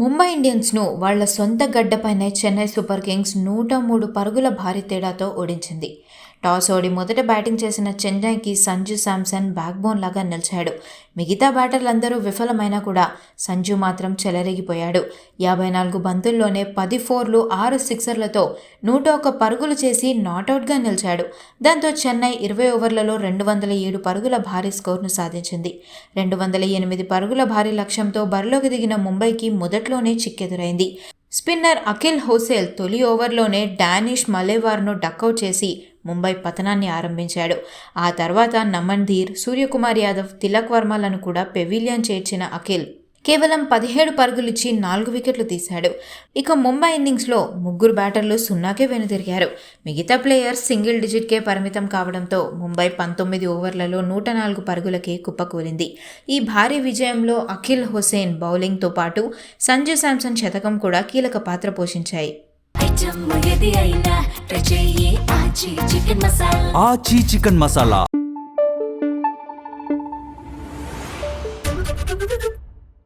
ముంబై ఇండియన్స్ను వాళ్ల సొంత గడ్డపైనే Chennai super Kings 103 పరుగుల భారీ తేడాతో ఓడించింది. టాస్ ఓడి మొదట బ్యాటింగ్ చేసిన చెన్నైకి సంజు శాంసన్ బ్యాక్బోన్ లాగా నిలిచాడు. మిగతా బ్యాటర్లందరూ విఫలమైనా కూడా సంజు మాత్రం చెలరేగిపోయాడు. 54 బంతుల్లోనే 10 ఫోర్లు 6 సిక్సర్లతో 101 పరుగులు చేసి నాటౌట్గా నిలిచాడు. దాంతో చెన్నై 20 ఓవర్లలో 207 పరుగుల భారీ స్కోర్ను సాధించింది. 208 పరుగుల భారీ లక్ష్యంతో బరిలోకి దిగిన ముంబైకి మొదట్లోనే చిక్కెదురైంది. స్పిన్నర్ అఖిల్ హోసెల్ తొలి ఓవర్లోనే డానిష్ మలేవార్ను డకౌట్ చేసి ముంబై పతనాన్ని ఆరంభించాడు. ఆ తర్వాత నమన్ ధీర్, సూర్యకుమార్ యాదవ్, తిలక్ వర్మలను కూడా పెవిలియన్ చేర్చిన అఖిల్ కేవలం 17 పరుగులిచ్చి 4 వికెట్లు తీశాడు. ఇక ముంబై ఇన్నింగ్స్లో 3 బ్యాటర్లు 0కే వెనుదిరిగారు. మిగతా ప్లేయర్స్ సింగిల్ డిజిట్కే పరిమితం కావడంతో ముంబై 19 ఓవర్లలో 104 పరుగులకే కుప్పకూలింది. ఈ భారీ విజయంలో అఖిల్ హుసేన్ బౌలింగ్తో పాటు సంజు శాంసన్ శతకం కూడా కీలక పాత్ర పోషించాయి. ఆచి చికెన్ మసాలా.